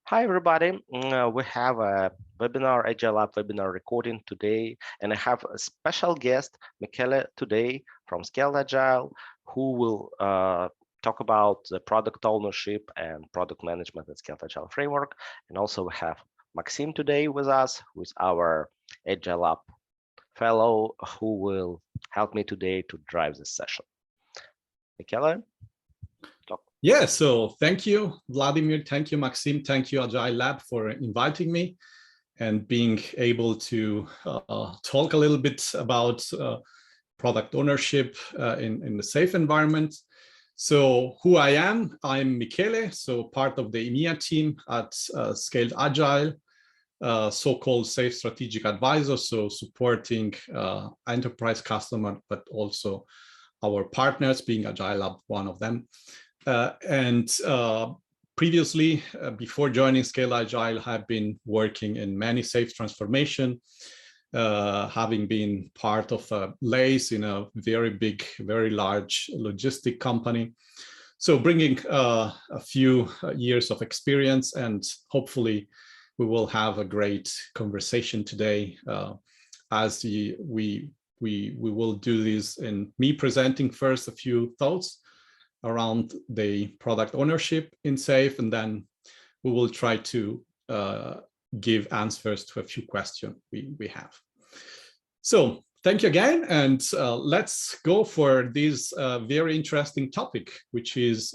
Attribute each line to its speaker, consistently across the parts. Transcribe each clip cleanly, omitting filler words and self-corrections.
Speaker 1: Hi, everybody. We have a webinar, AgileLAB webinar recording today, and I have a special guest, Michele, today from Scaled Agile, who will talk about the product ownership and product management in Scaled Agile framework. And also we have Maxim today with us, who is our AgileLAB fellow, who will help me today to drive this session. Michele?
Speaker 2: Yeah, so thank you, Vladimir. Thank you, Maxim. Thank you, AgileLAB, for inviting me and being able to talk a little bit about product ownership in the SAFe environment. So who I am, I'm Michele, so part of the EMEA team at Scaled Agile, so-called SAFe Strategic Advisor, so supporting enterprise customer, but also our partners, being AgileLAB one of them. Previously, before joining Scaled Agile, have been working in many SAFe transformation, having been part of LACE in a very big, very large logistic company. So bringing a few years of experience, and hopefully we will have a great conversation today as we will do this in me presenting first a few thoughts around the product ownership in SAFe, and then we will try to give answers to a few questions we have. So thank you again, and let's go for this very interesting topic, which is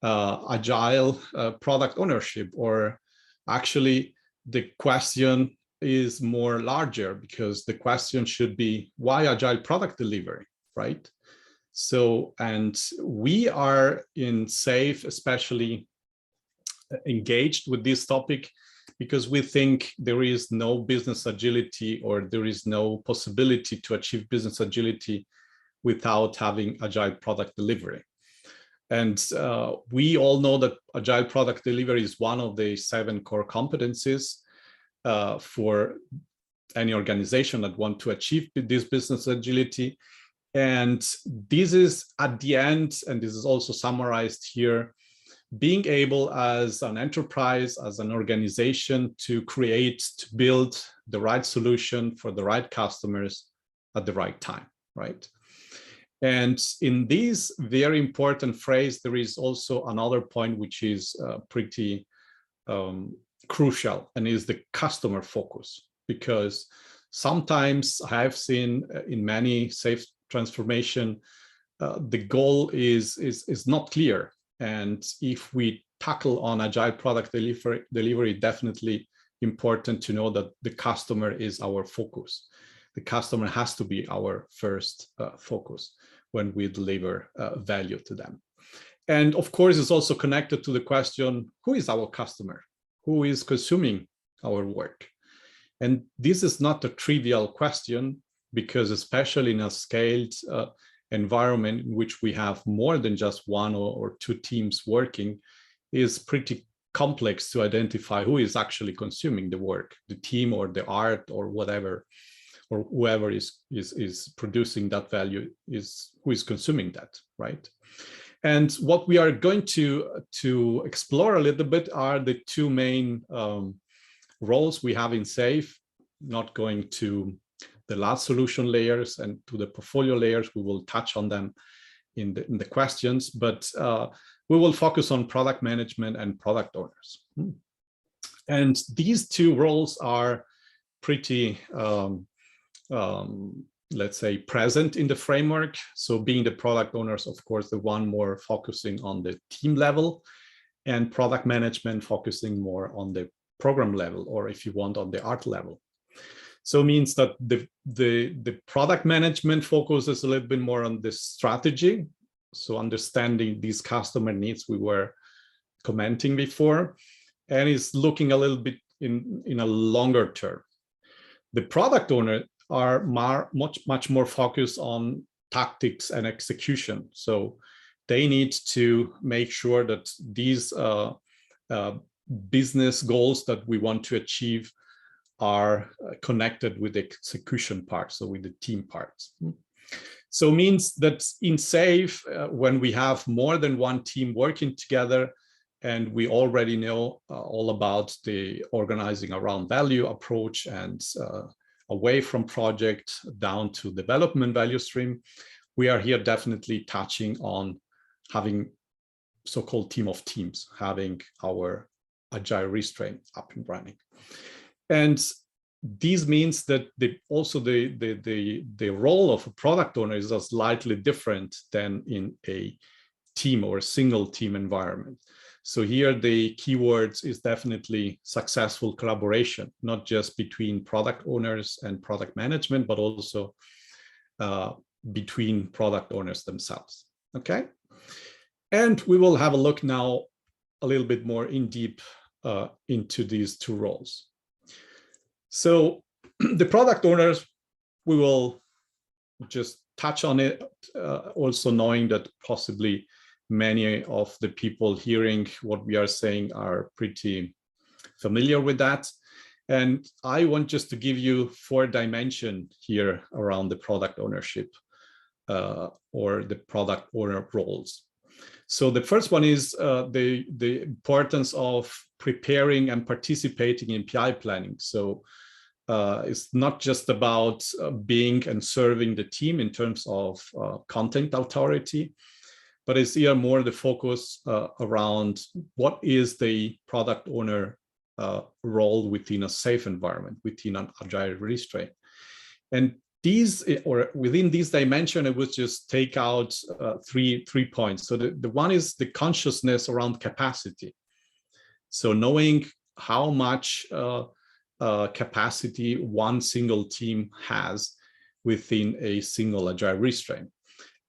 Speaker 2: Agile product ownership, or actually the question is more larger, because the question should be, why Agile product delivery, right? So, and we are in SAFe especially engaged with this topic because we think there is no business agility, or there is no possibility to achieve business agility without having Agile product delivery. And we all know that Agile product delivery is one of the 7 core competencies for any organization that want to achieve this business agility. And this is at the end, and this is also summarized here, being able as an enterprise, as an organization, to create, to build the right solution for the right customers at the right time, right? And in this very important phrase, there is also another point which is pretty crucial, and is the customer focus. Because sometimes I have seen in many SAFe transformation, the goal is not clear. And if we tackle on Agile product delivery, definitely important to know that the customer is our focus. The customer has to be our first focus when we deliver value to them. And of course, it's also connected to the question, who is our customer? Who is consuming our work? And this is not a trivial question, because especially in a scaled environment in which we have more than just 1 or 2 teams working, is pretty complex to identify who is actually consuming the work, the team or the art or whatever, or whoever is producing that value is who is consuming that, right? And what we are going to explore a little bit are the 2 main roles we have in SAFe, not going to the last solution layers and to the portfolio layers. We will touch on them in the questions, but we will focus on product management and product owners. And these 2 roles are pretty, let's say, present in the framework. So being the product owners, of course, the one more focusing on the team level, and product management focusing more on the program level, or if you want, on the art level. So it means that the product management focuses a little bit more on the strategy. So understanding these customer needs we were commenting before, and is looking a little bit in a longer term. The product owner are much more focused on tactics and execution. So they need to make sure that these business goals that we want to achieve are connected with the execution part, so with the team parts. So means that in SAFe, when we have more than 1 team working together, And we already know all about the organizing around value approach and away from project down to development value stream. We are here definitely touching on having so-called team of teams, having our agile restraint up and running. And this means that the role of a product owner is slightly different than in a team or a single team environment. So here the keywords is definitely successful collaboration, not just between product owners and product management, but also between product owners themselves. Okay. And we will have a look now a little bit more in deep into these two roles. So the product owners, we will just touch on it, also knowing that possibly many of the people hearing what we are saying are pretty familiar with that. And I want just to give you 4 dimensions here around the product ownership or the product owner roles. So the first one is the importance of preparing and participating in PI planning. So it's not just about being and serving the team in terms of content authority, but it's here more the focus around what is the product owner role within a safe environment, within an agile restraint. And these, or within this dimension, I would just take out three points. So the one is the consciousness around capacity. So knowing how much capacity one single team has within a single agile restraint.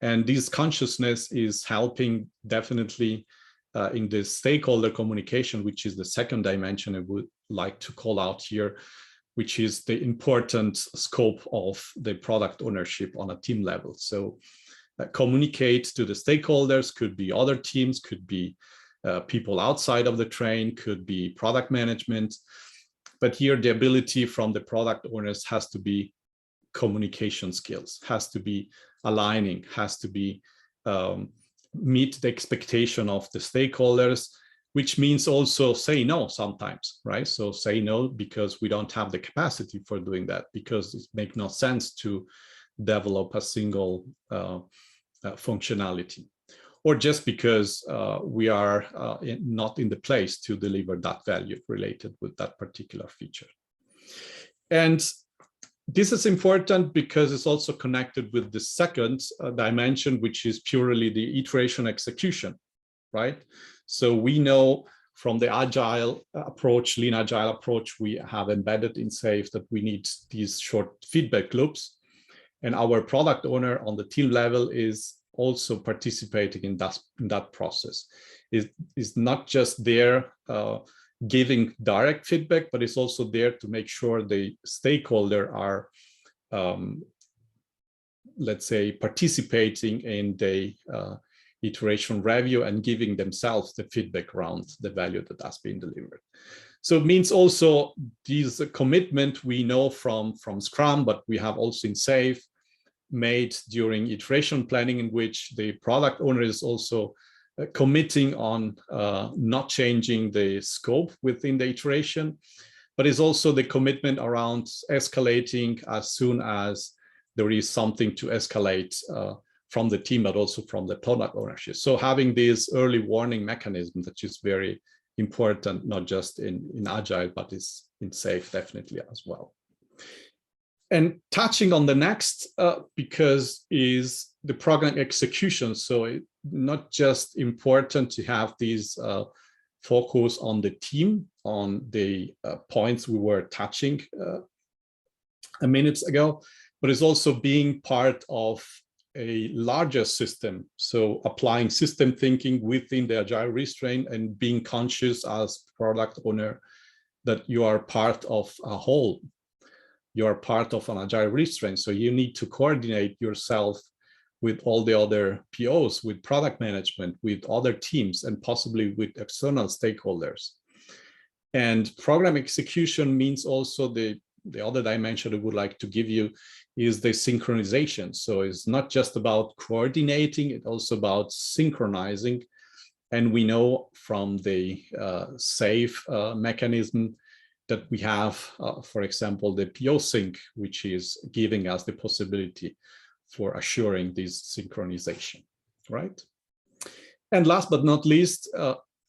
Speaker 2: And this consciousness is helping definitely in the stakeholder communication, which is the second dimension I would like to call out here, which is the important scope of the product ownership on a team level. So communicate to the stakeholders, could be other teams, could be people outside of the train, could be product management. But here the ability from the product owners has to be communication skills, has to be aligning, has to be meet the expectation of the stakeholders, which means also say no sometimes, right? So say no because we don't have the capacity for doing that, because it makes no sense to develop a single functionality, or just because we are not in the place to deliver that value related with that particular feature. And this is important because it's also connected with the second dimension, which is purely the iteration execution, right? So we know from the agile approach, lean agile approach, we have embedded in SAFe that we need these short feedback loops. And our product owner on the team level is also participating in that process. It is not just there giving direct feedback, but it's also there to make sure the stakeholder are, let's say, participating in the iteration review and giving themselves the feedback around the value that has been delivered. So it means also this commitment we know from Scrum, but we have also in SAFe made during iteration planning, in which the product owner is also committing on not changing the scope within the iteration, but is also the commitment around escalating as soon as there is something to escalate from the team, but also from the product ownership. So having this early warning mechanism, that is very important, not just in Agile, but is in SAFe definitely as well. And touching on the next, because is the program execution. So it's not just important to have these focus on the team, on the points we were touching a minute ago, but it's also being part of a larger system. So applying system thinking within the agile restraint and being conscious as product owner that you are part of a whole. You are part of an agile restraint. So you need to coordinate yourself with all the other POs, with product management, with other teams, and possibly with external stakeholders. And program execution means also the other dimension I would like to give you is the synchronization. So it's not just about coordinating, it's also about synchronizing And we know from the SAFe mechanism that we have, for example, the PO sync, which is giving us the possibility for assuring this synchronization, right? And last but not least,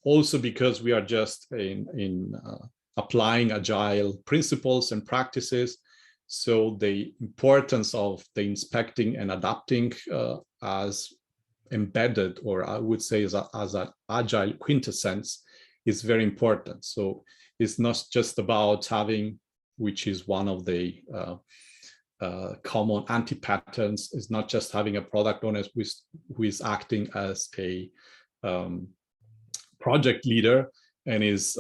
Speaker 2: also because we are just in applying agile principles and practices, so the importance of the inspecting and adapting as embedded, or I would say as an agile quintessence, is very important. So it's not just about having, which is one of the common anti-patterns, is not just having a product owner who is acting as a project leader and is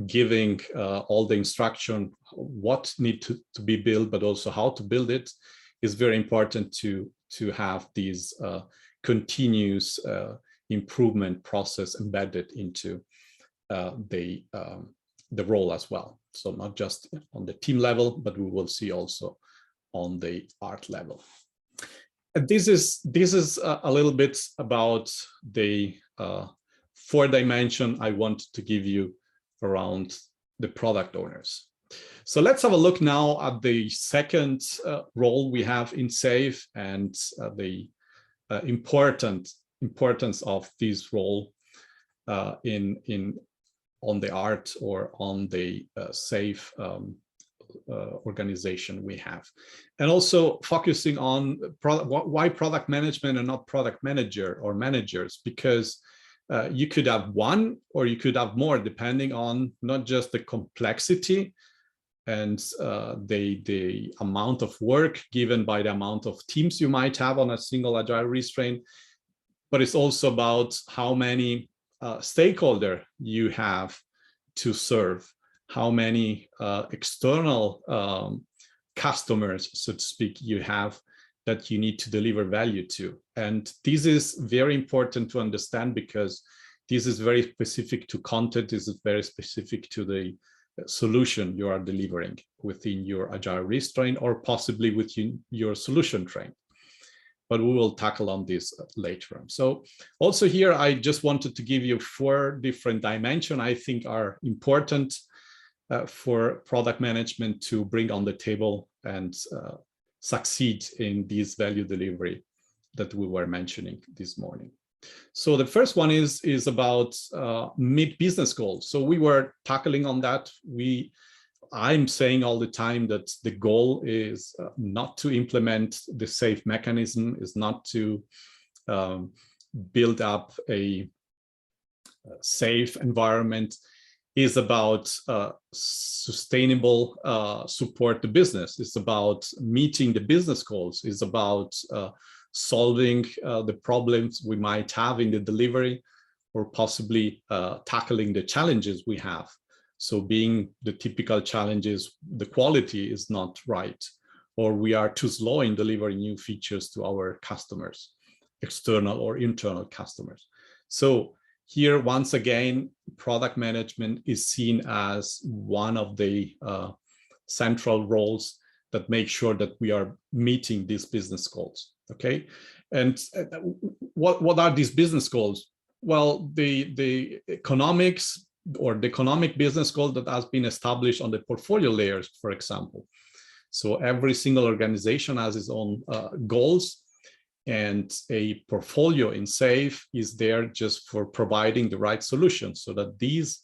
Speaker 2: giving all the instruction what need to be built, but also how to build it. Is very important to have these continuous improvement process embedded into the role as well. So not just on the team level, but we will see also on the art level. And this is a little bit about the 4 dimension I want to give you around the product owners. So let's have a look now at the second role we have in SAFe and the importance of this role on the art or on the SAFe organization we have, and also focusing on why product management and not product manager or managers, because you could have one or you could have more, depending on not just the complexity and the amount of work given by the amount of teams you might have on a single agile restraint, but it's also about how many stakeholder you have to serve, how many external customers, so to speak, you have that you need to deliver value to. And this is very important to understand, because this is very specific to content, this is very specific to the solution you are delivering within your agile restraint or possibly within your solution train. But we will tackle on this later on. So also here, I just wanted to give you 4 different dimensions I think are important for product management to bring on the table and succeed in this value delivery that we were mentioning this morning. So the first one is about meet business goals. So we were tackling on that. I'm saying all the time that the goal is not to implement the SAFe mechanism, is not to build up a safe environment, is about sustainable support the business. It's about meeting the business goals. It's about solving the problems we might have in the delivery, or possibly tackling the challenges we have. So being the typical challenges, the quality is not right, or we are too slow in delivering new features to our customers, external or internal customers. So here, once again, product management is seen as one of the central roles that make sure that we are meeting these business goals, okay? And what are these business goals? Well, the economics, or the economic business goal that has been established on the portfolio layers, for example. So every single organization has its own goals, and a portfolio in SAFe is there just for providing the right solutions so that these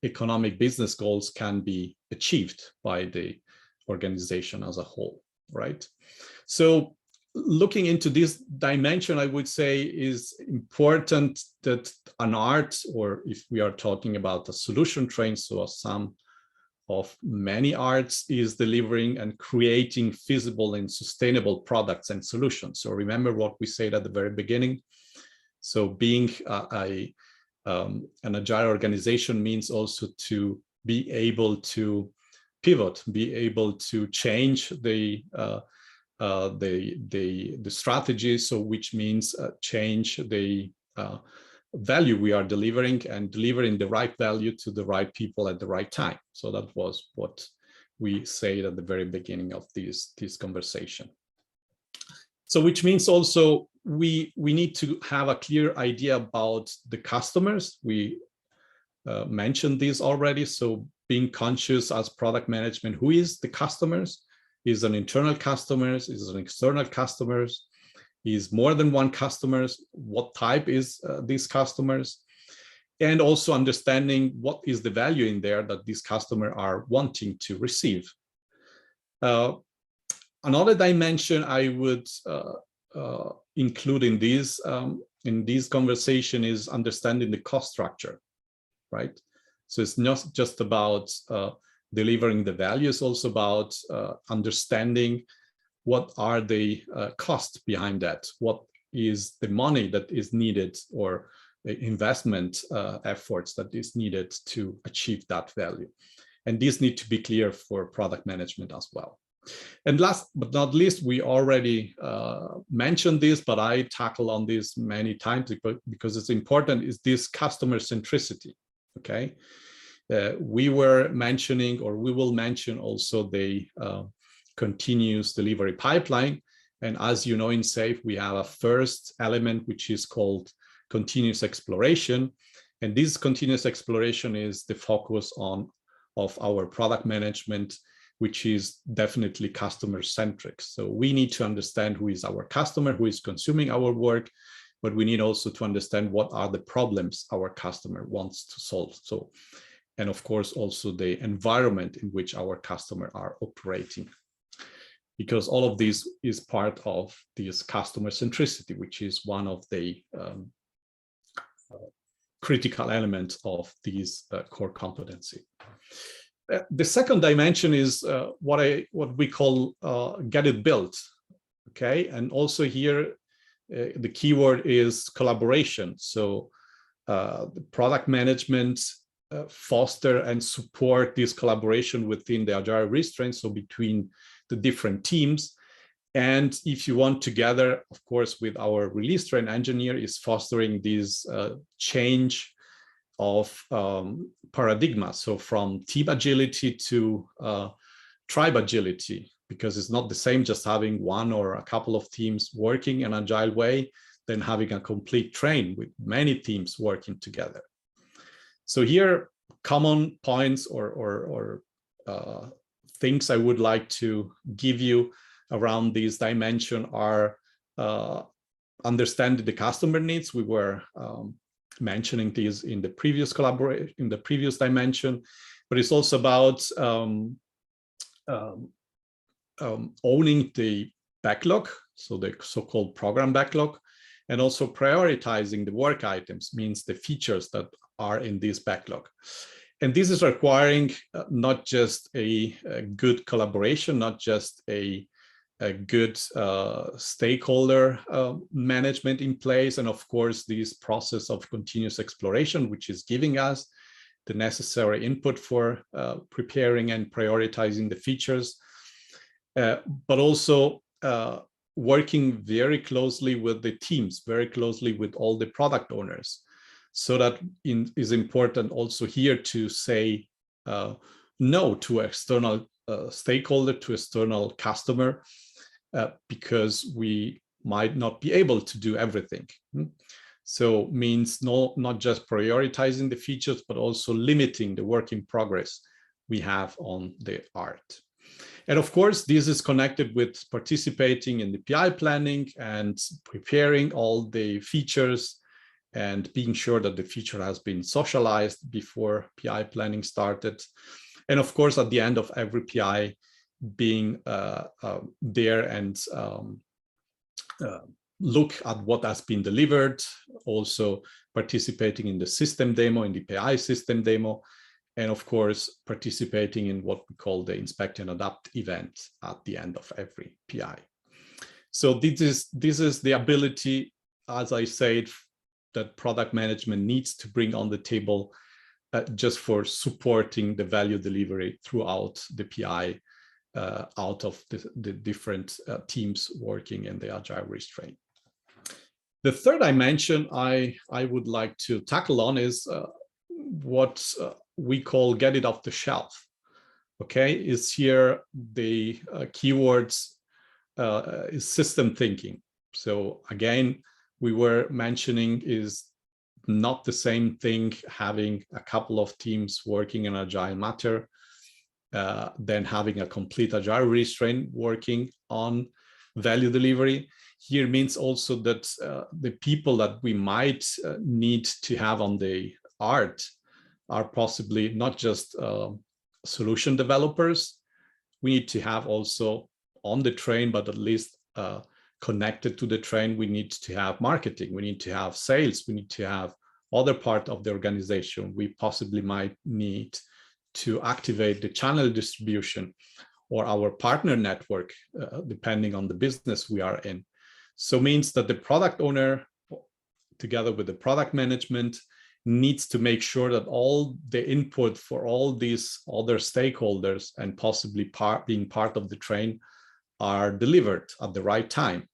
Speaker 2: economic business goals can be achieved by the organization as a whole, right? So looking into this dimension, I would say is important that an art, or if we are talking about a solution train, so a sum of many arts, is delivering and creating feasible and sustainable products and solutions. So remember what we said at the very beginning. So being an agile organization means also to be able to pivot, be able to change the strategy, so which means change the value we are delivering, and delivering the right value to the right people at the right time. So that was what we said at the very beginning of this conversation. So which means also we need to have a clear idea about the customers. We mentioned this already. So being conscious as product management, who is the customers? Is an internal customers? Is an external customers? Is more than one customers? What type is these customers? And also understanding what is the value in there that these customers are wanting to receive. Another dimension I would include in this conversation is understanding the cost structure, right? So it's not just about delivering the value, it's also about understanding what are the costs behind that, what is the money that is needed, or the investment efforts that is needed to achieve that value. And these need to be clear for product management as well. And last but not least, we already mentioned this, but I tackle on this many times because it's important, is this customer centricity, okay? We were mentioning, or we will mention also the continuous delivery pipeline. And as you know, in SAFe, we have a first element, which is called continuous exploration. And this continuous exploration is the focus of our product management, which is definitely customer centric. So we need to understand who is our customer, who is consuming our work, but we need also to understand what are the problems our customer wants to solve. So, and of course, also the environment in which our customer are operating, because all of this is part of this customer centricity, which is one of the critical elements of this core competency. The second dimension is what we call get it built, okay? And also here, the keyword is collaboration. So the product management foster and support this collaboration within the Agile restraint, so between the different teams. And if you want together, of course, with our release train engineer is fostering this change of paradigma. So from team agility to tribe agility, because it's not the same just having one or a couple of teams working in an agile way than having a complete train with many teams working together. So here, common points or things I would like to give you around this dimension are understanding the customer needs. We were mentioning these in the previous collaboration, in the previous dimension, but it's also about owning the backlog, so the so-called program backlog, and also prioritizing the work items, means the features that are in this backlog. And this is requiring not just a good collaboration, not just a good stakeholder management in place, and of course, this process of continuous exploration, which is giving us the necessary input for preparing and prioritizing the features, but also working very closely with the teams, very closely with all the product owners. So that is important also here to say no to external stakeholder, to external customer, because we might not be able to do everything. So means not just prioritizing the features, but also limiting the work in progress we have on the art. And of course, this is connected with participating in the PI planning and preparing all the features and being sure that the feature has been socialized before PI planning started. And of course, at the end of every PI, being there and look at what has been delivered, also participating in the system demo, in the PI system demo, and of course, participating in what we call the inspect and adapt event at the end of every PI. So this is the ability, as I said, that product management needs to bring on the table just for supporting the value delivery throughout the PI, out of the different teams working in the Agile restraint. The third dimension I would like to tackle on is what we call get it off the shelf. Okay, is here the keywords is system thinking. So again, we were mentioning is not the same thing having a couple of teams working in Agile matter than having a complete Agile restraint working on value delivery. Here means also that the people that we might need to have on the art are possibly not just solution developers. We need to have also on the train, but at least connected to the train, we need to have marketing, we need to have sales, we need to have other part of the organization. We possibly might need to activate the channel distribution or our partner network, depending on the business we are in. So means that the product owner, together with the product management, needs to make sure that all the input for all these other stakeholders and possibly being part of the train are delivered at the right time.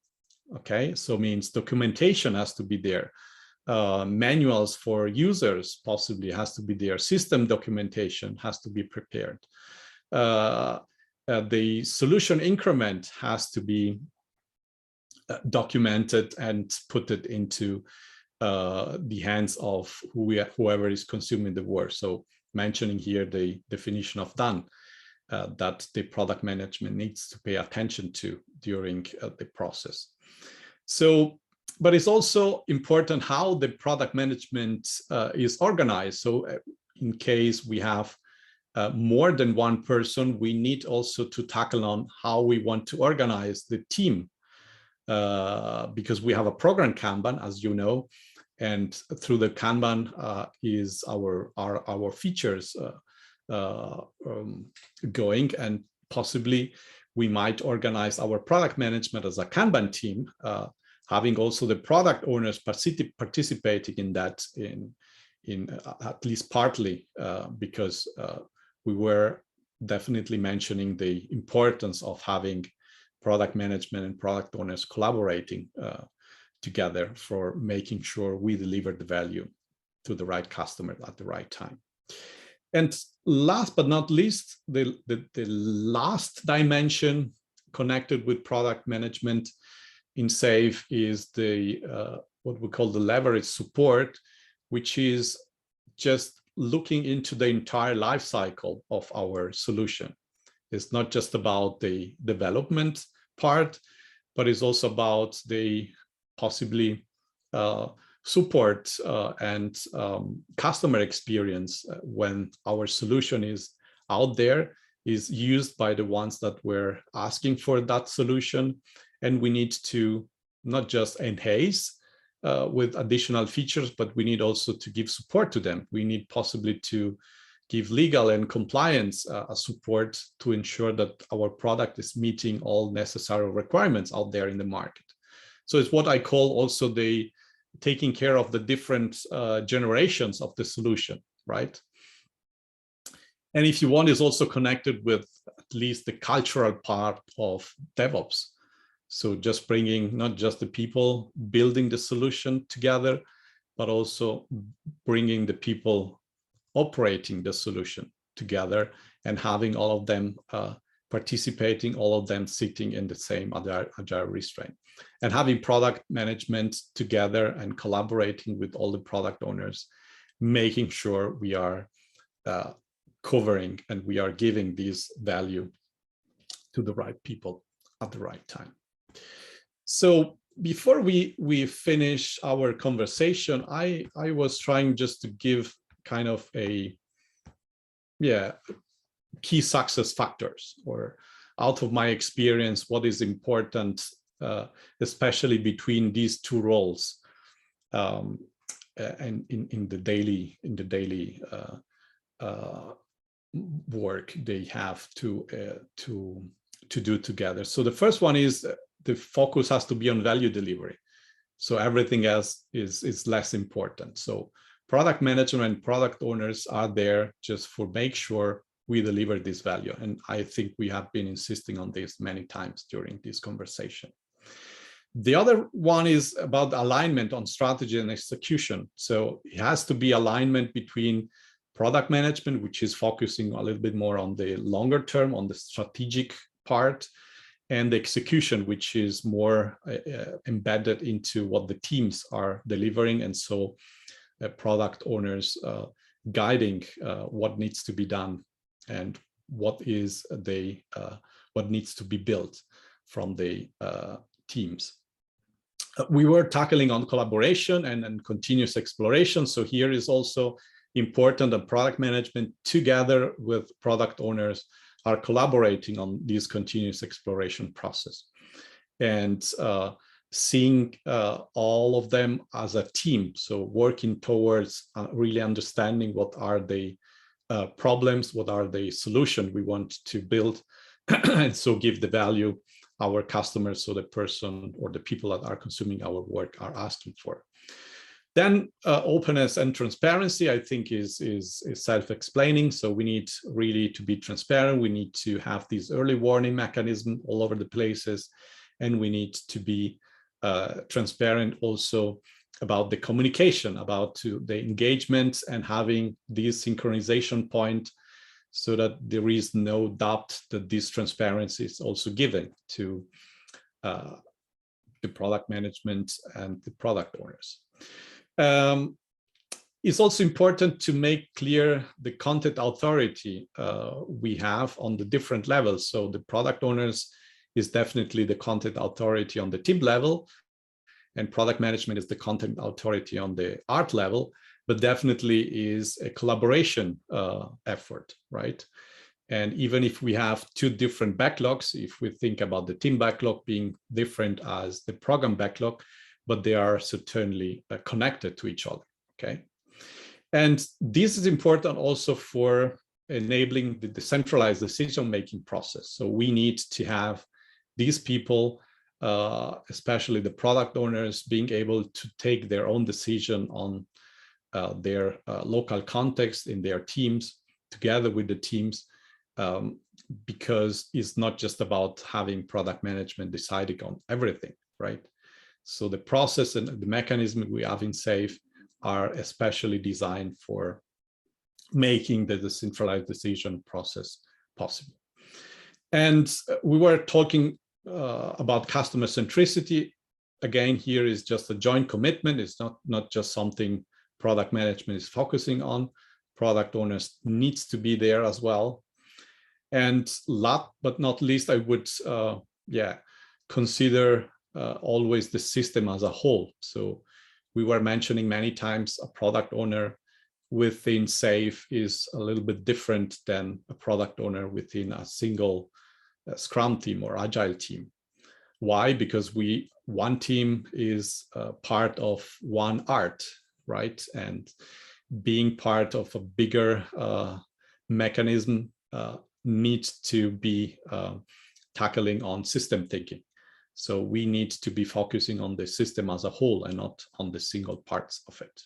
Speaker 2: Okay, so means documentation has to be there. Manuals for users possibly has to be there. System documentation has to be prepared. The solution increment has to be documented and put it into the hands of whoever is consuming the work. So mentioning here the definition of done that the product management needs to pay attention to during the process. So, but it's also important how the product management is organized. So in case we have more than one person, we need also to tackle on how we want to organize the team, because we have a program Kanban, as you know, and through the Kanban is our features going, and possibly we might organize our product management as a Kanban team, having also the product owners participating in that in at least partly, because we were definitely mentioning the importance of having product management and product owners collaborating together for making sure we deliver the value to the right customer at the right time. And last but not least, the last dimension connected with product management in SAFe is the what we call the leverage support, which is just looking into the entire life cycle of our solution. It's not just about the development part, but it's also about the possibly support and customer experience when our solution is out there, is used by the ones that were asking for that solution. And we need to not just enhance with additional features, but we need also to give support to them. We need possibly to give legal and compliance support to ensure that our product is meeting all necessary requirements out there in the market. So it's what I call also the taking care of the different generations of the solution, right? And if you want, is also connected with at least the cultural part of DevOps. So just bringing not just the people building the solution together, but also bringing the people operating the solution together and having all of them participating, all of them sitting in the same agile restraint, and having product management together and collaborating with all the product owners, making sure we are covering and we are giving this value to the right people at the right time. So before we finish our conversation, I was trying just to give kind of a key success factors, or out of my experience, what is important, especially between these two roles, and in the daily work they have to do together. So the first one is the focus has to be on value delivery. So everything else is less important. So product management, product owners are there just for make sure we deliver this value. And I think we have been insisting on this many times during this conversation. The other one is about alignment on strategy and execution. So it has to be alignment between product management, which is focusing a little bit more on the longer term, on the strategic part, and the execution, which is more embedded into what the teams are delivering. And so product owners guiding what needs to be done and what is what needs to be built from the teams. We were tackling on collaboration and continuous exploration. So here is also important that product management together with product owners are collaborating on this continuous exploration process and seeing all of them as a team. So working towards really understanding what are the problems, what are the solutions we want to build, and so give the value our customers, so the person or the people that are consuming our work are asking for. Then openness and transparency, I think, is self-explaining. So we need really to be transparent. We need to have these early warning mechanism all over the places, and we need to be transparent also about the communication, about the engagement, and having this synchronization point, so that there is no doubt that this transparency is also given to the product management and the product owners. It's also important to make clear the content authority we have on the different levels. So the product owners is definitely the content authority on the team level, and product management is the content authority on the art level, but definitely is a collaboration effort, right? And even if we have two different backlogs, if we think about the team backlog being different as the program backlog, but they are certainly connected to each other, okay? And this is important also for enabling the decentralized decision-making process. So we need to have these people, especially the product owners, being able to take their own decision on their local context in their teams, together with the teams, because it's not just about having product management deciding on everything, right? So the process and the mechanism we have in SAFe are especially designed for making the decentralized decision process possible. And we were talking about customer centricity. Again, here is just a joint commitment. It's not just something product management is focusing on. Product owners needs to be there as well. And last but not least, I would consider always the system as a whole. So we were mentioning many times a product owner within SAFe is a little bit different than a product owner within a single Scrum team or Agile team. Why? Because one team is part of one art, right? And being part of a bigger mechanism needs to be tackling on system thinking. So we need to be focusing on the system as a whole and not on the single parts of it.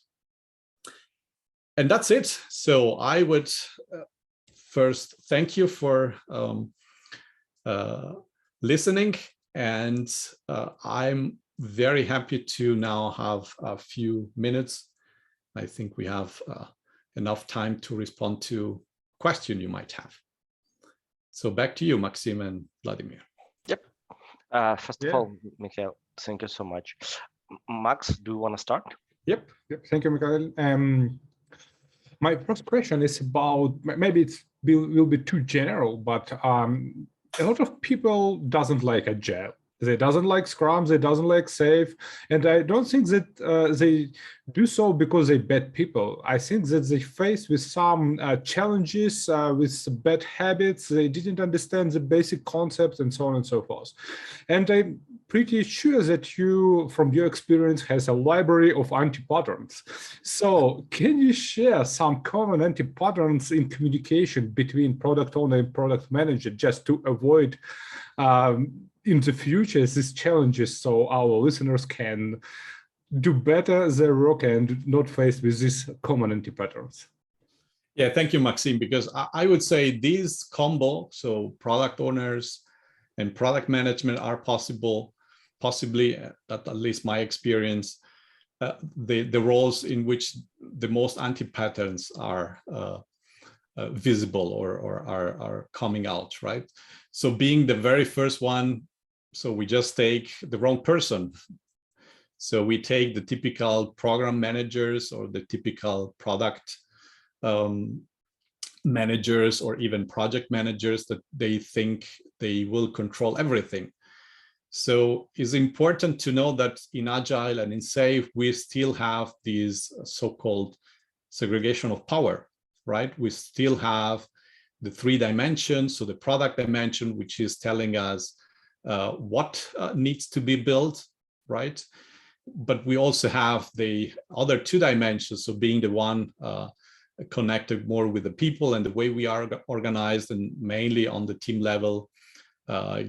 Speaker 2: And that's it. So I would first thank you for listening. And I'm very happy to now have a few minutes. I think we have enough time to respond to questions you might have. So back to you, Maxim and Vladimir.
Speaker 1: Yep. First of all, Michele, thank you so much. Max, do you want to start?
Speaker 3: Yep. Thank you, Michele. My first question is about, maybe it will be too general, but a lot of people doesn't like Agile. They doesn't like Scrum, they doesn't like SAFe, and I don't think that they do so because they're bad people. I think that they face with some challenges, with bad habits. They didn't understand the basic concepts and so on and so forth. And I'm pretty sure that you, from your experience, has a library of anti-patterns. So can you share some common anti-patterns in communication between product owner and product manager, just to avoid in the future these challenges, so our listeners can do better their work and not face with these common anti-patterns?
Speaker 2: Yeah, thank you, Maxim, because I would say these combo, so product owners and product management are possibly, at least my experience, the roles in which the most anti-patterns are visible or are coming out, right? So being the very first one So we just take the wrong person. So we take the typical program managers or the typical product managers or even project managers that they think they will control everything. So it's important to know that in Agile and in SAFe, we still have these so-called segregation of power, right? We still have the 3 dimensions. So the product dimension, which is telling us what needs to be built, right? But we also have the other 2 dimensions, so being the one connected more with the people and the way we are organized, and mainly on the team level,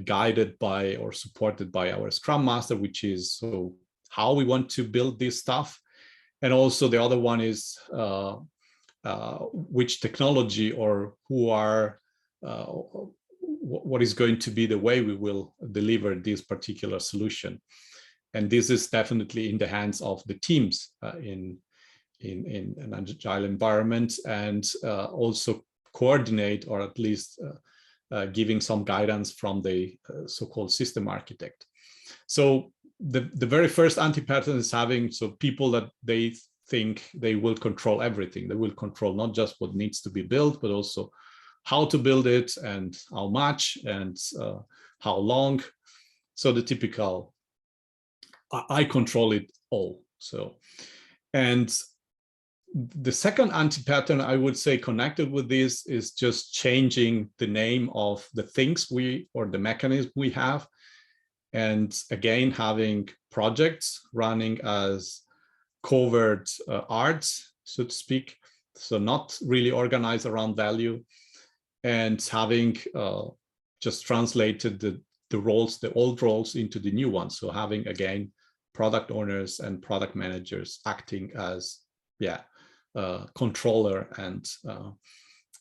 Speaker 2: guided by or supported by our Scrum Master, which is so how we want to build this stuff. And also the other one is which technology or who are what is going to be the way we will deliver this particular solution. And this is definitely in the hands of the teams in an Agile environment, and also coordinate, or at least giving some guidance from the so-called system architect. So the very first anti-pattern is having people that they think they will control everything. They will control not just what needs to be built, but also how to build it and how much and how long. So the typical I control it all. So, and the second anti-pattern I would say connected with this is just changing the name of the things or the mechanism we have. And again, having projects running as covert arts, so to speak. So not really organized around value, and having just translated the roles, the old roles into the new ones. So having, again, product owners and product managers acting as controller and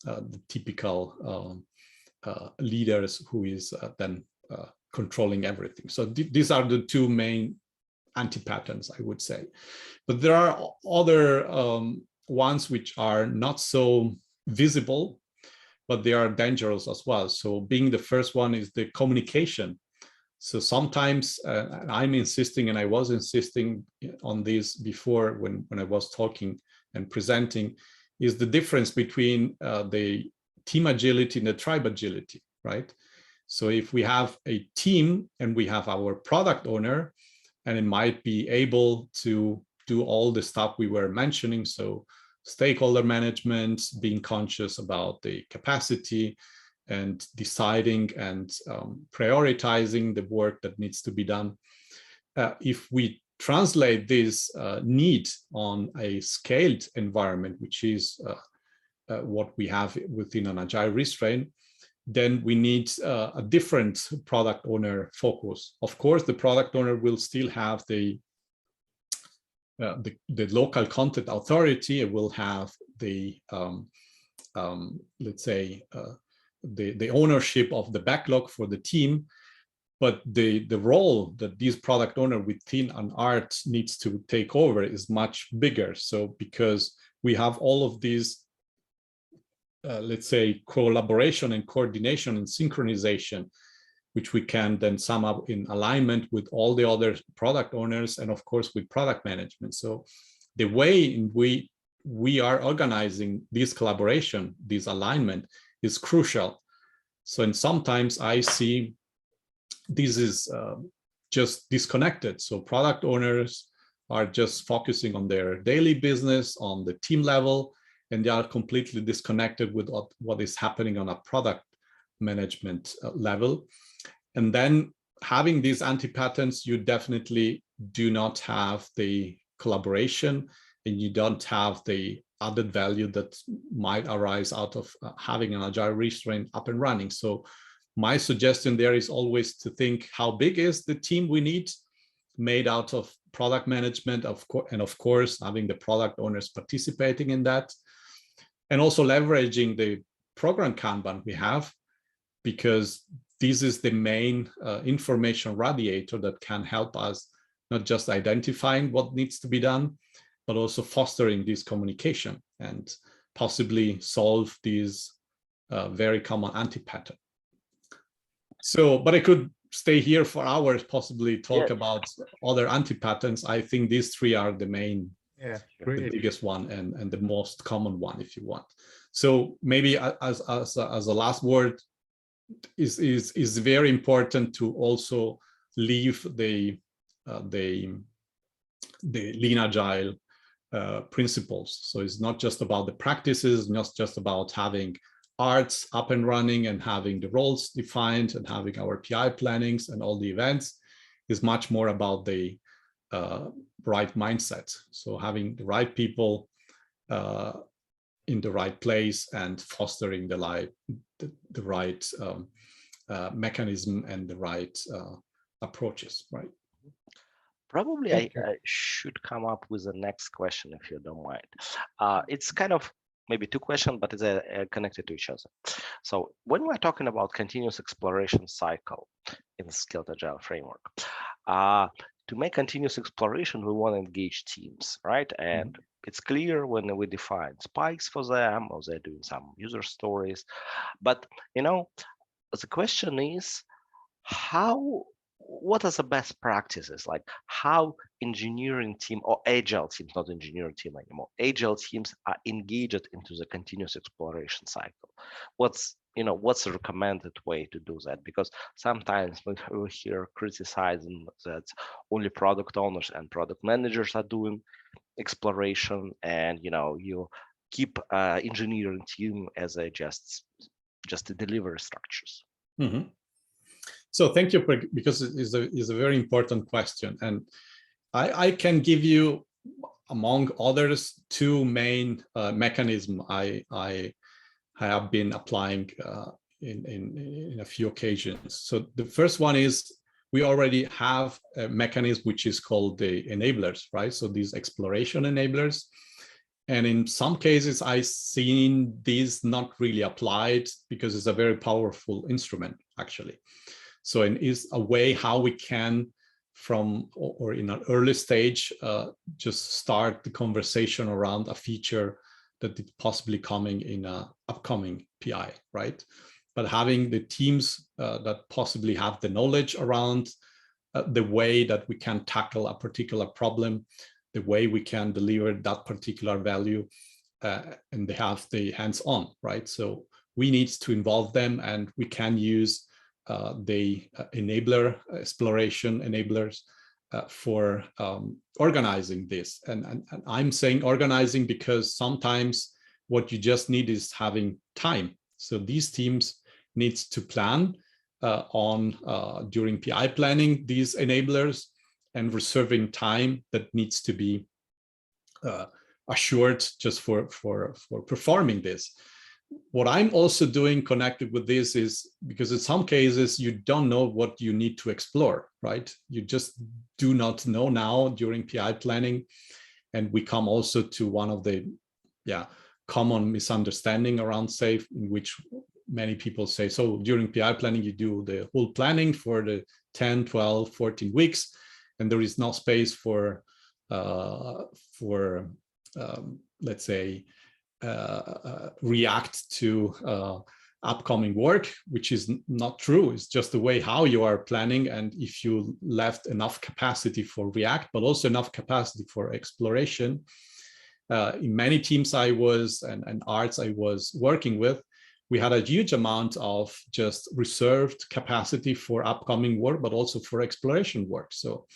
Speaker 2: the typical leaders who is then controlling everything. So these are the 2 main anti-patterns, I would say. But there are other ones which are not so visible, but they are dangerous as well. So being the first one is the communication. So sometimes I'm insisting, and I was insisting on this before when I was talking and presenting, is the difference between the team agility and the tribe agility, right? So if we have a team and we have our product owner, and it might be able to do all the stuff we were mentioning, so stakeholder management, being conscious about the capacity, and deciding and prioritizing the work that needs to be done. If we translate this need on a scaled environment, which is what we have within an Agile restraint, then we need a different product owner focus. Of course, the product owner will still have the local content authority. It will have the, let's say, the ownership of the backlog for the team, but the role that this product owner within an art needs to take over is much bigger. So because we have all of these, let's say, collaboration and coordination and synchronization, which we can then sum up in alignment with all the other product owners and of course with product management. So the way in which we are organizing this collaboration, this alignment, is crucial. So, and sometimes I see this is just disconnected. So product owners are just focusing on their daily business on the team level, and they are completely disconnected with what is happening on a product management level. And then having these anti-patterns, you definitely do not have the collaboration, and you don't have the added value that might arise out of having an Agile restraint up and running. So my suggestion there is always to think, how big is the team we need, made out of product management, and of course having the product owners participating in that, and also leveraging the program Kanban we have, because this is the main information radiator that can help us not just identifying what needs to be done, but also fostering this communication and possibly solve these very common anti-pattern. So, but I could stay here for hours, possibly talk
Speaker 1: Yeah.
Speaker 2: about other anti-patterns. I think these three are the main,
Speaker 3: Yeah,
Speaker 2: the
Speaker 3: great.
Speaker 2: biggest one and the most common one, if you want. So maybe as a last word, is very important to also leave the lean agile principles. So it's not just about the practices, not just about having arts up and running and having the roles defined and having our PI plannings and all the events. Is much more about the right mindset. So having the right people in the right place and fostering the right mechanism and the right approaches, right?
Speaker 1: Probably
Speaker 3: Thank
Speaker 1: I should come up with the next question, if you don't mind. It's kind of maybe two questions, but it's connected to each other. So when we're talking about continuous exploration cycle in the Scaled Agile framework, to make continuous exploration, we want to engage teams, right? And it's clear when we define spikes for them, or they're doing some user stories. But, you know, the question is, what are the best practices? Like how engineering team or agile teams, not engineering team anymore, agile teams are engaged into the continuous exploration cycle? What's the recommended way to do that? Because sometimes we hear criticizing that only product owners and product managers are doing exploration, and you keep engineering team as a just the delivery structures.
Speaker 2: Mm-hmm. So thank you, because it is a very important question, and I can give you, among others, two main mechanisms I have been applying in a few occasions. So the first one is we already have a mechanism which is called the enablers, right? So these exploration enablers. And in some cases, I've seen these not really applied because it's a very powerful instrument, actually. So it is a way how we can, or in an early stage, just start the conversation around a feature that is possibly coming in an upcoming PI, right? But having the teams that possibly have the knowledge around the way that we can tackle a particular problem, the way we can deliver that particular value, and they have the hands-on, right? So we need to involve them, and we can use the enabler exploration enablers for organizing this. And I'm saying organizing because sometimes what you just need is having time. So these teams needs to plan during PI planning these enablers and reserving time that needs to be assured just for performing this. What I'm also doing connected with this is, because in some cases you don't know what you need to explore, right? You just do not know now during PI planning. And we come also to one of the common misunderstanding around SAFe, in which many people say, so during PI planning, you do the whole planning for the 10, 12, 14 weeks, and there is no space for let's say, react to upcoming work, which is not true. It's just the way how you are planning. And if you left enough capacity for react, but also enough capacity for exploration, in many teams I was and arts I was working with, we had a huge amount of just reserved capacity for upcoming work, but also for exploration work. So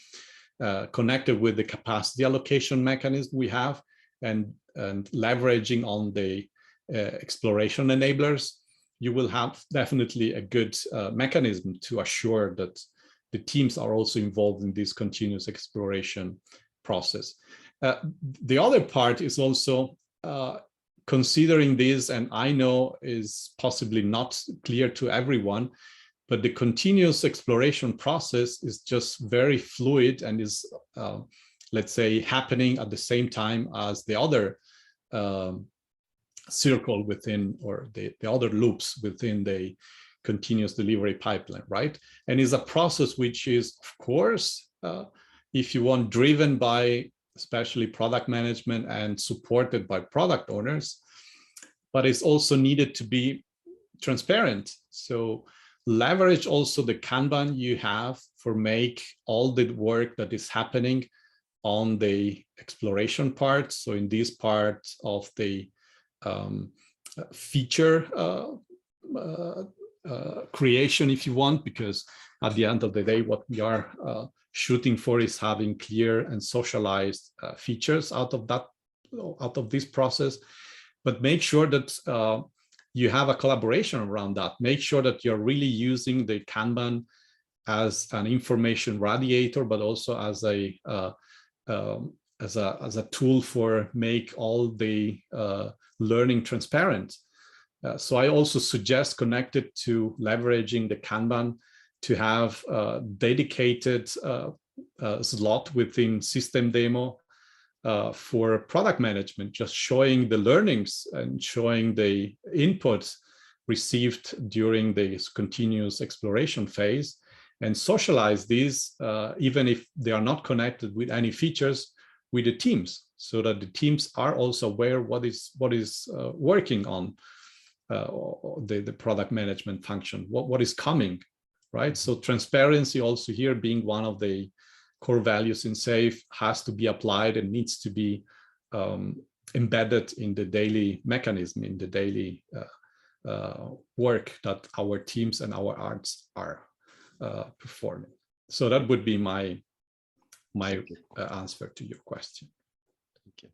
Speaker 2: connected with the capacity allocation mechanism we have, and leveraging on the exploration enablers, you will have definitely a good mechanism to assure that the teams are also involved in this continuous exploration process. The other part is also considering this, and I know is possibly not clear to everyone, but the continuous exploration process is just very fluid and is let's say, happening at the same time as the other circle within, or the other loops within the continuous delivery pipeline, right? And is a process which is, of course, if you want, driven by especially product management and supported by product owners, but it's also needed to be transparent. So leverage also the Kanban you have for make all the work that is happening on the exploration part. So in this part of the feature creation, if you want, because at the end of the day, what we are shooting for is having clear and socialized features out of this process. But make sure that you have a collaboration around that. Make sure that you're really using the Kanban as an information radiator, but also as a tool for make all the learning transparent. So I also suggest, connected to leveraging the Kanban, to have a dedicated slot within system demo for product management, just showing the learnings and showing the inputs received during this continuous exploration phase, and socialize these, even if they are not connected with any features, with the teams, so that the teams are also aware what is working on the product management function, what is coming, right? So transparency also here being one of the core values in SAFe has to be applied and needs to be embedded in the daily mechanism, in the daily work that our teams and our arts are performing. So that would be my answer to your question.
Speaker 1: Thank you.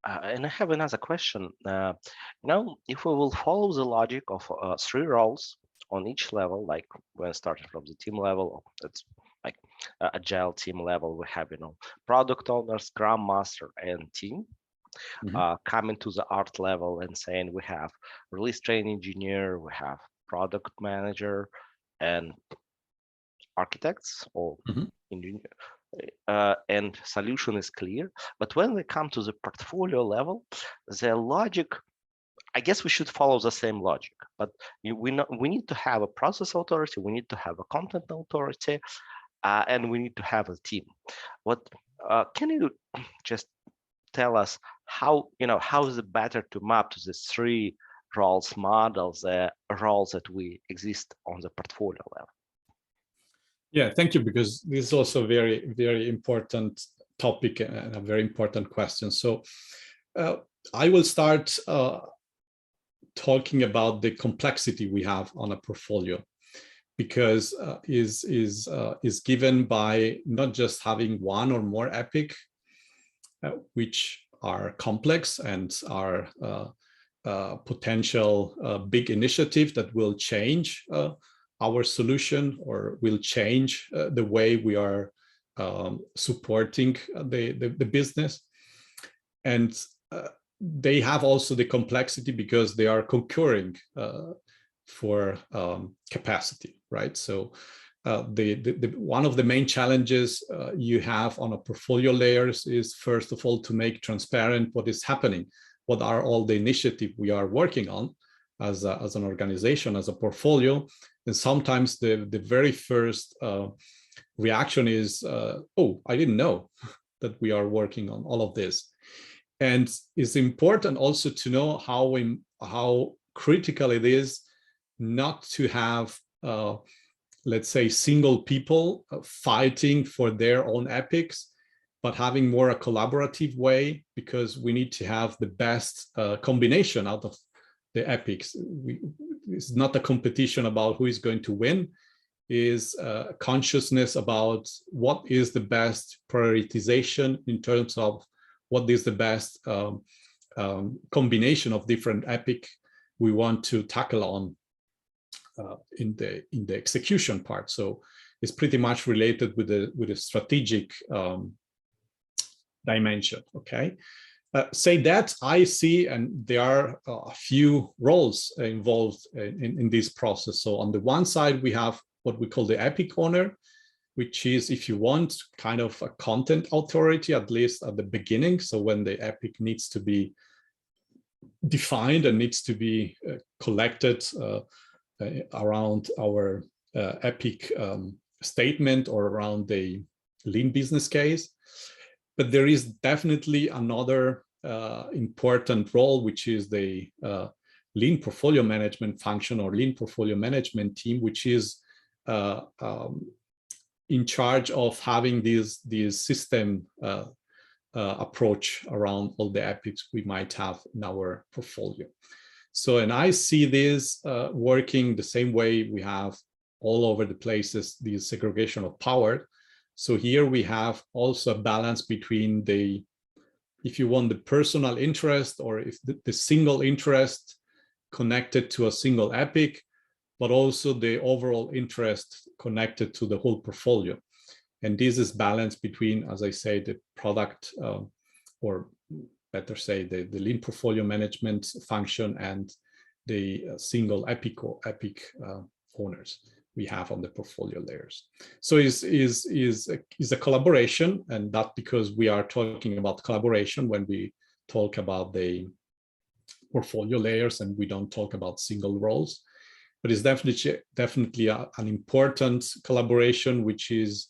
Speaker 1: And I have another question. If we will follow the logic of 3 roles on each level, like when starting from the team level, that's like agile team level, we have, product owner, scrum master, and team. Coming to the art level and saying we have release train engineer, we have product manager, and architects or engineer. And solution is clear. But when we come to the portfolio level, the logic, I guess we should follow the same logic, but we need to have a process authority, we need to have a content authority, and we need to have a team. Can you just tell us how is it better to map to the 3 roles models, roles that we exist on the portfolio level?
Speaker 2: Yeah, thank you, because this is also a very, very important topic and a very important question. So I will start talking about the complexity we have on a portfolio, because is given by not just having one or more epic, which are complex and are potential big initiative that will change our solution or will change the way we are supporting the business. And they have also the complexity because they are concurring for capacity, right? So one of the main challenges you have on a portfolio layers is, first of all, to make transparent what is happening, what are all the initiatives we are working on as an organization, as a portfolio. And sometimes the very first reaction is, oh, I didn't know that we are working on all of this. And it's important also to know how critical it is not to have, let's say, single people fighting for their own epics, but having more a collaborative way, because we need to have the best combination out of the epics. It's not a competition about who is going to win, is consciousness about what is the best prioritization in terms of what is the best combination of different epic we want to tackle on in the execution part. So it's pretty much related with the strategic dimension. Okay. Say that I see, and there are a few roles involved in this process. So on the one side, we have what we call the epic owner, which is, if you want, kind of a content authority, at least at the beginning. So when the epic needs to be defined and needs to be collected around our epic statement or around the lean business case. But there is definitely another important role, which is the lean portfolio management function or lean portfolio management team, which is in charge of having these system approach around all the epics we might have in our portfolio. So, and I see this working the same way we have all over the places, the segregation of power. So here we have also a balance between the, if you want, the personal interest, or if the single interest connected to a single epic, but also the overall interest connected to the whole portfolio. And this is balanced between, as I say, the product, or better say, the lean portfolio management function and the single epic owners we have on the portfolio layers. So is a collaboration, and that because we are talking about collaboration when we talk about the portfolio layers, and we don't talk about single roles. But it's definitely an important collaboration, which is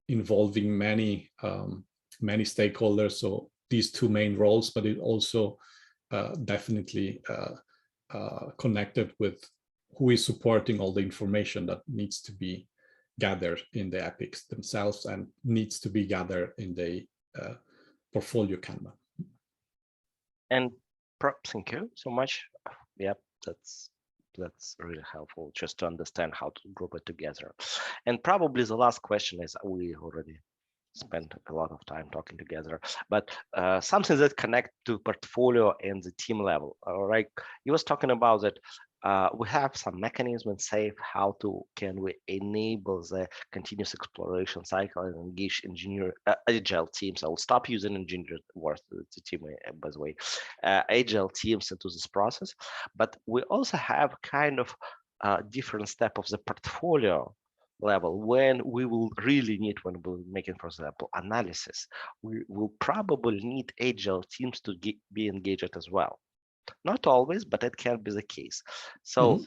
Speaker 2: involving many stakeholders. So these two main roles, but it also definitely connected with who is supporting all the information that needs to be gathered in the epics themselves and needs to be gathered in the portfolio Kanban.
Speaker 1: And thank you so much. Yep, that's really helpful just to understand how to group it together. And probably the last question is, we already spent a lot of time talking together, but something that connect to portfolio and the team level. All right, you was talking about that we have some mechanism and say how can we enable the continuous exploration cycle and engage agile teams. I will stop using engineer words, the team, by the way, agile teams into this process. But we also have kind of different step of the portfolio level when we will really need, when we're making, for example, analysis, we will probably need agile teams to be engaged as well. Not always, but it can be the case. So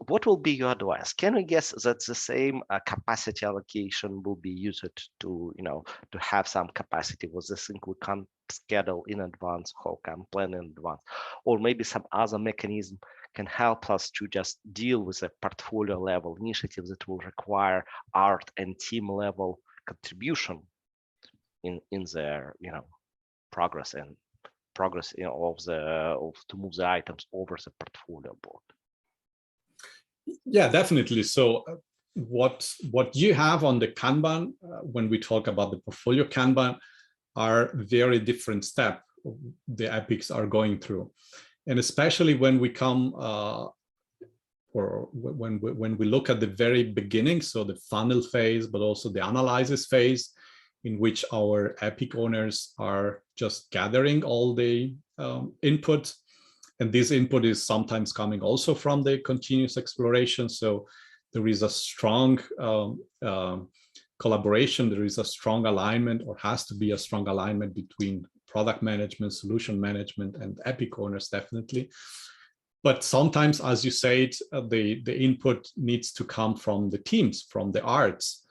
Speaker 1: what will be your advice? Can we guess that the same capacity allocation will be used to, to have some capacity? Was this thing we can schedule in advance, how can plan in advance, or maybe some other mechanism can help us to just deal with a portfolio level initiative that will require art and team level contribution in their, progress to move the items over the portfolio board.
Speaker 2: Yeah, definitely. So what you have on the Kanban when we talk about the portfolio Kanban are very different steps the epics are going through, and especially when we come or when we look at the very beginning, so the funnel phase, but also the analysis phase, in which our epic owners are just gathering all the input. And this input is sometimes coming also from the continuous exploration. So there is a strong collaboration, there is a strong alignment, or has to be a strong alignment between product management, solution management, and epic owners, definitely. But sometimes, as you said, the input needs to come from the teams, from the arts,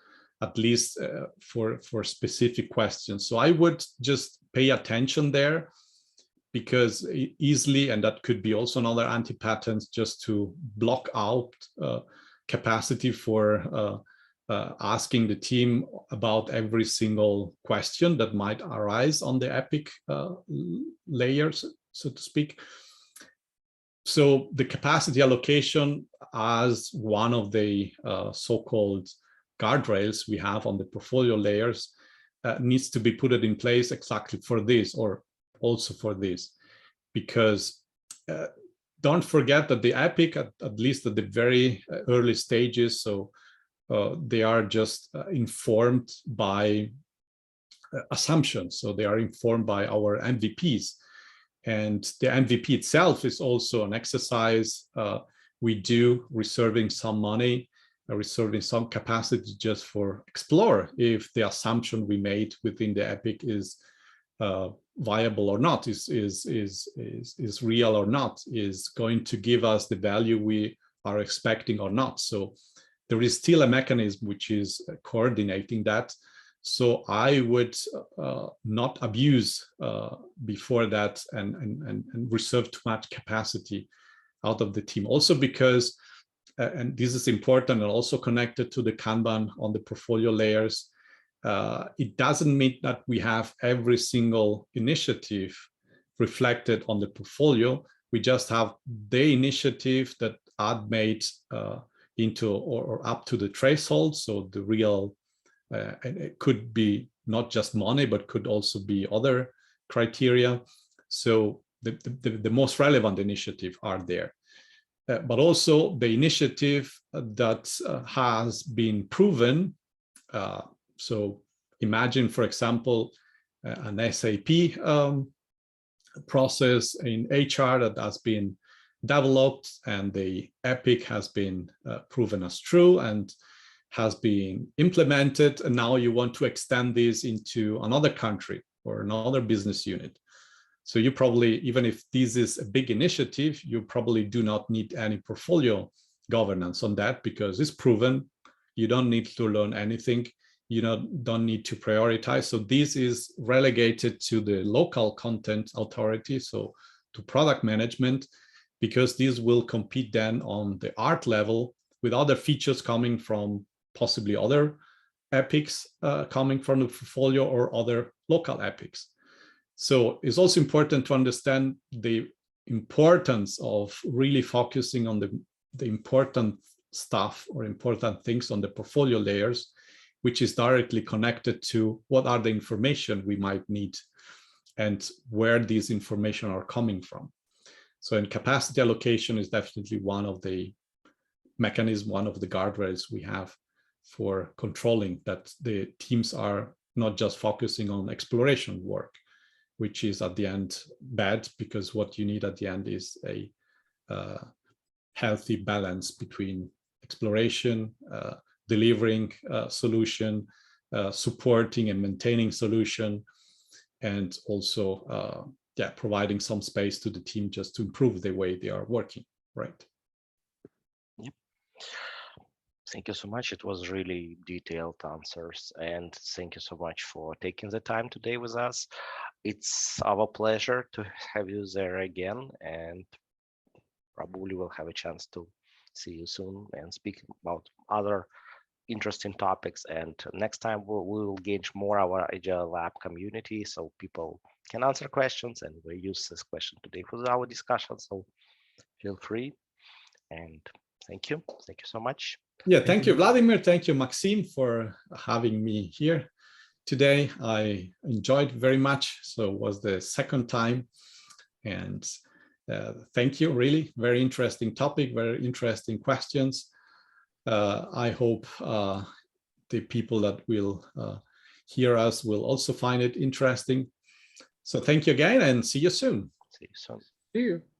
Speaker 2: at least for specific questions. So I would just pay attention there, because easily, and that could be also another anti-pattern, just to block out capacity for asking the team about every single question that might arise on the epic layers, so to speak. So the capacity allocation as one of the so-called guardrails we have on the portfolio layers needs to be put in place exactly for this, or also for this, because don't forget that the epic, at least at the very early stages, so they are just informed by assumptions. So they are informed by our MVPs, and the MVP itself is also an exercise we do, reserving some money, reserving some capacity just for explore if the assumption we made within the epic is viable or not, is real or not, is going to give us the value we are expecting or not. So there is still a mechanism which is coordinating that. So I would not abuse before that and reserve too much capacity out of the team. Also because, and this is important and also connected to the Kanban on the portfolio layers, it doesn't mean that we have every single initiative reflected on the portfolio. We just have the initiative that are made into or up to the threshold. So the real, and it could be not just money, but could also be other criteria. So the most relevant initiative are there. But also the initiative that has been proven. So imagine, for example, an SAP process in HR that has been developed and the epic has been proven as true and has been implemented, and now you want to extend this into another country or another business unit. So you probably, even if this is a big initiative, you probably do not need any portfolio governance on that because it's proven. You don't need to learn anything. You don't need to prioritize. So this is relegated to the local content authority, so to product management, because these will compete then on the art level with other features coming from possibly other epics coming from the portfolio or other local epics. So it's also important to understand the importance of really focusing on the important stuff or important things on the portfolio layers, which is directly connected to what are the information we might need and where these information are coming from. So in capacity allocation is definitely one of the mechanisms, one of the guardrails we have for controlling that the teams are not just focusing on exploration work, which is at the end bad, because what you need at the end is a healthy balance between exploration, delivering solution, supporting and maintaining solution, and also providing some space to the team just to improve the way they are working, right?
Speaker 1: Yep. Thank you so much. It was really detailed answers, and thank you so much for taking the time today with us. It's our pleasure to have you there again, and probably we'll have a chance to see you soon and speak about other interesting topics. And next time we will engage more our AgileLAB community so people can answer questions, and we use this question today for our discussion. So feel free, and thank you so much.
Speaker 2: Yeah, thank you, Vladimir. Thank you, Maxim, for having me here today. I enjoyed very much. So it was the second time, and thank you. Really very interesting topic, very interesting questions. I hope the people that will hear us will also find it interesting. So thank you again, and see you soon.
Speaker 1: See you soon.
Speaker 3: See you.